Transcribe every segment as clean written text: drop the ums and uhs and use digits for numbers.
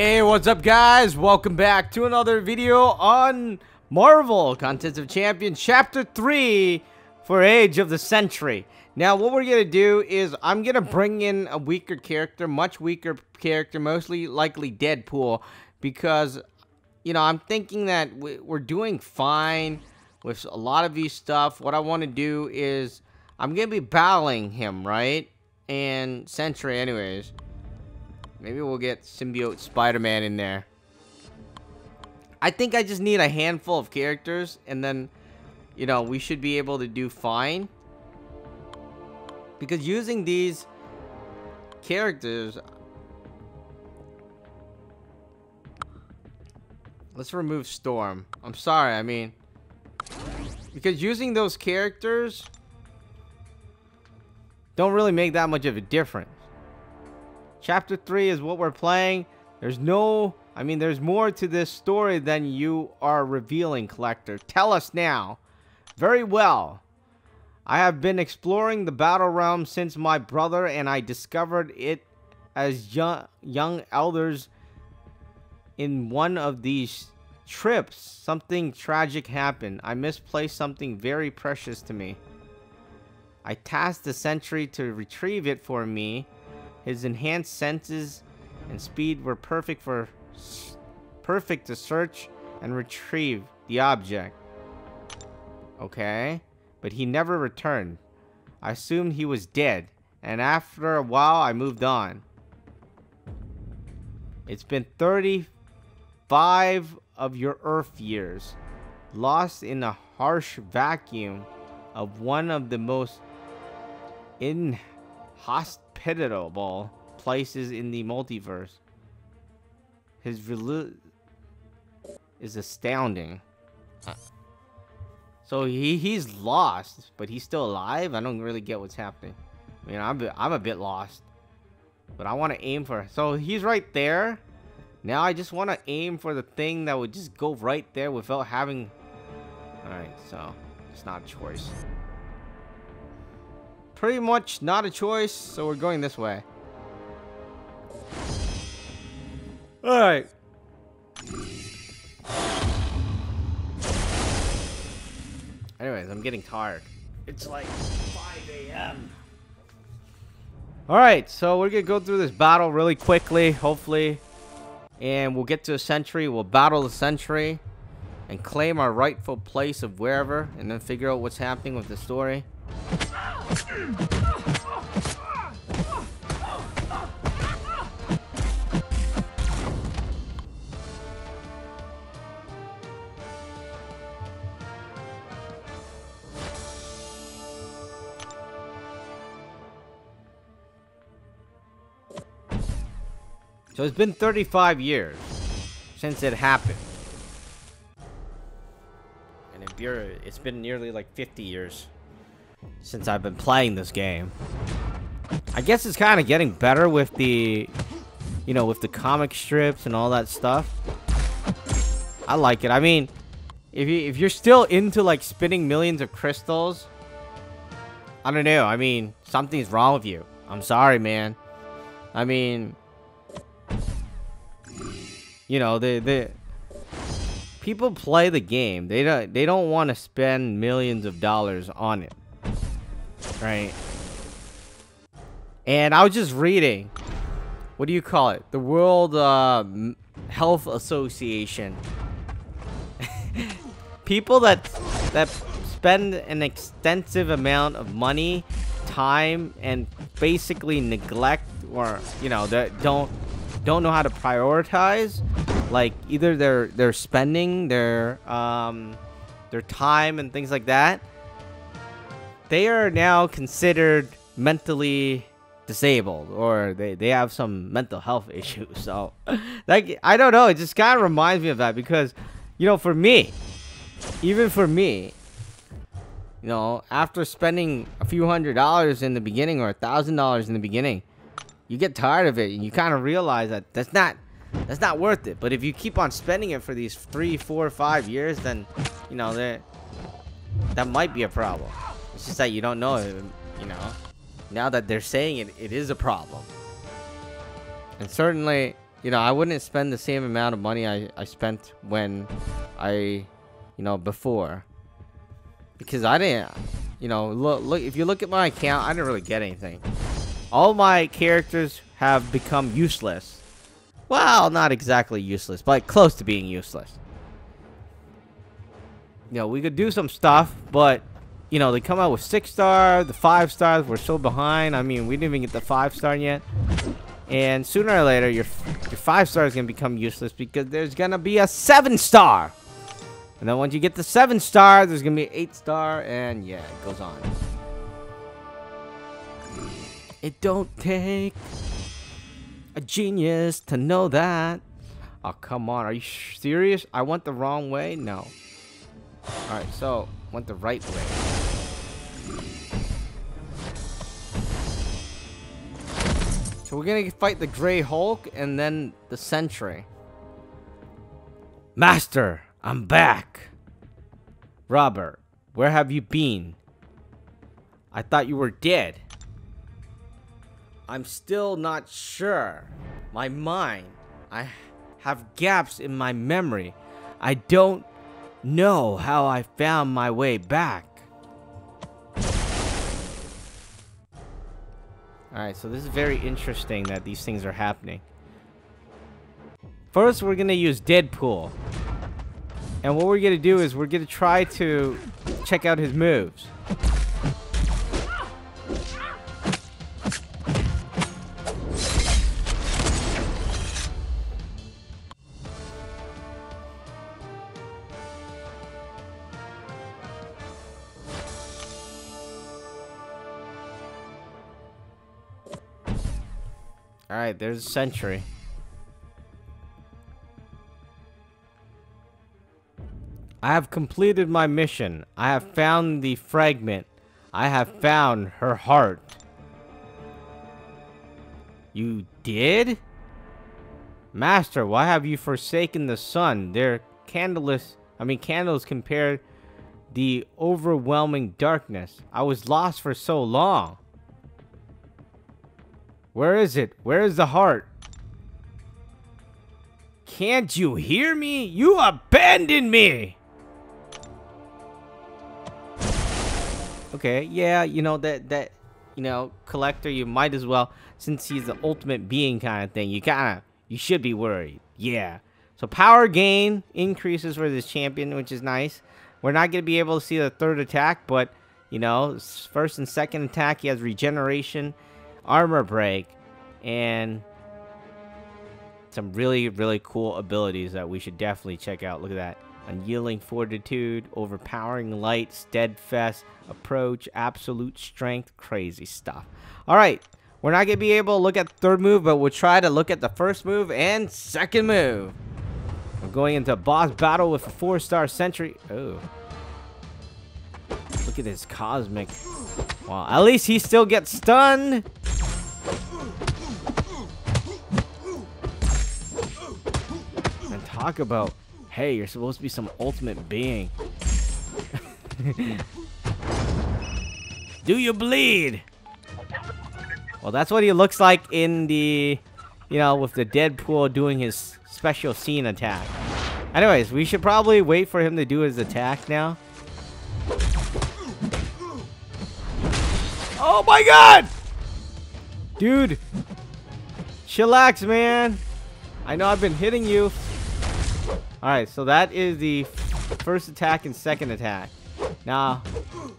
Hey, what's up guys? Welcome back to another video on Marvel Contest of Champions Chapter 3 for Age of the Sentry. Now what we're going to do is I'm going to bring in a weaker character, much weaker character, mostly likely Deadpool, because, you know, I'm thinking that we're doing fine with a lot of these stuff. What I want to do is I'm going to be battling him, right? And Sentry anyways. Maybe we'll get Symbiote Spider-Man in there. I think I just need a handful of characters, and then, you know, we should be able to do fine. Because using these characters... Let's remove Storm. I'm sorry, I mean... Because using those characters... don't really make that much of a difference. Chapter 3 is what we're playing. There's no... I mean, there's more to this story than you are revealing, Collector. Tell us now. Very well. I have been exploring the battle realm since my brother and I discovered it as young elders. In one of these trips, something tragic happened. I misplaced something very precious to me. I tasked the sentry to retrieve it for me. His enhanced senses and speed were perfect to search and retrieve the object. Okay, but he never returned. I assumed he was dead, and after a while I moved on. It's been 35 of your Earth years, lost in a harsh vacuum of one of the most inhospitable places in the multiverse. His is astounding. So he's lost, but he's still alive? I don't really get what's happening. I mean, I'm a bit lost. But I want to aim for... So he's right there. Now I just want to aim for the thing that would just go right there without having... Alright, so it's not a choice. Pretty much not a choice, so we're going this way. Alright. Anyways, I'm getting tired. It's like 5 a.m. Alright, so we're gonna go through this battle really quickly, hopefully. And we'll get to a sentry, we'll battle the sentry. And claim our rightful place of wherever. And then figure out what's happening with the story. So it's been 35 years since it happened. And it's been nearly like 50 years since I've been playing this game. I guess it's kind of getting better with the, you know, with the comic strips and all that stuff. I like it. I mean, if you're still into like spinning millions of crystals, I don't know. I mean, something's wrong with you. I'm sorry, man. I mean, you know, the people play the game. They don't want to spend millions of dollars on it. Right? And I was just reading, what do you call it? The World Health Association. People that spend an extensive amount of money, time, and basically neglect, or, you know, that don't know how to prioritize, like either their spending, their time and things like that. They are now considered mentally disabled, or they have some mental health issues. So, like, I don't know, it just kind of reminds me of that, because, you know, for me, even for me, you know, after spending a few $100s in the beginning, or $1,000 in the beginning, you get tired of it, and you kind of realize that that's not worth it. But if you keep on spending it for these 3, 4, 5 years, then, you know, that might be a problem. It's just that you don't know, you know. Now that they're saying it, it is a problem. And certainly, you know, I wouldn't spend the same amount of money I spent when before. Because I didn't, look, if you look at my account, I didn't really get anything. All my characters have become useless. Well, not exactly useless, but close to being useless. We could do some stuff, but, they come out with 6-star, the 5-stars, we're so behind. I mean, we didn't even get the 5-star yet. And sooner or later, your 5-star is going to become useless because there's going to be a 7-star. And then once you get the 7-star, there's going to be an 8-star, and yeah, it goes on. It don't take a genius to know that. Oh, come on. Are you serious? I went the wrong way? No. Alright, so, went the right way. So we're gonna fight the Grey Hulk and then the Sentry. Master, I'm back. Robert, where have you been? I thought you were dead. I'm still not sure. My mind. I have gaps in my memory. I don't know how I found my way back. Alright, so this is very interesting that these things are happening. First, we're going to use Deadpool. And what we're going to do is we're going to try to check out his moves. Alright, there's a Sentry. I have completed my mission. I have found the fragment. I have found her heart. You did? Master, why have you forsaken the sun? Their candles compared the overwhelming darkness. I was lost for so long. Where is it? Where is the heart? Can't you hear me? You abandoned me! Okay, yeah, Collector, you might as well, since he's the ultimate being kind of thing, you should be worried. Yeah. So power gain increases for this champion, which is nice. We're not going to be able to see the third attack, but, first and second attack, he has regeneration, armor break, and some really, really cool abilities that we should definitely check out. Look at that. Unyielding fortitude, overpowering light, steadfast approach, absolute strength, crazy stuff. Alright, we're not going to be able to look at the third move, but we'll try to look at the first move and second move. We're going into a boss battle with a 4-star Sentry. Oh. Look at this cosmic. Well, at least he still gets stunned. And talk about, hey, you're supposed to be some ultimate being. Do you bleed? Well, that's what he looks like in the, with the Deadpool doing his special scene attack. Anyways, we should probably wait for him to do his attack now. Oh my god! Dude! Chillax, man! I know I've been hitting you. Alright, so that is the first attack and second attack. Now,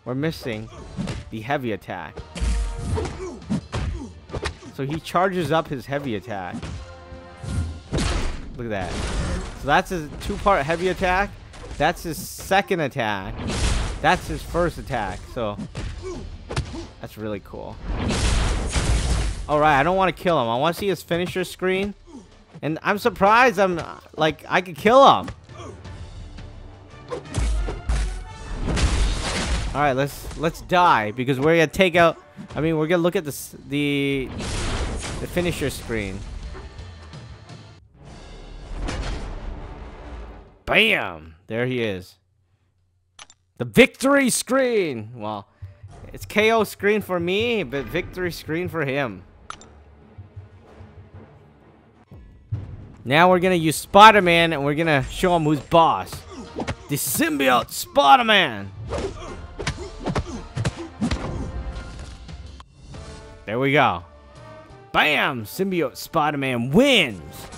we're missing the heavy attack. So he charges up his heavy attack. Look at that. So that's his 2-part heavy attack. That's his second attack. That's his first attack. So, that's really cool. Alright, I don't want to kill him. I want to see his finisher screen. And I'm surprised I could kill him. Alright, let's die because we're gonna take out, we're gonna look at the finisher screen. Bam! There he is. The victory screen! Well, it's KO screen for me, but victory screen for him. Now we're gonna use Spider-Man and we're gonna show him who's boss. The symbiote Spider-Man. There we go. Bam! Symbiote Spider-Man wins.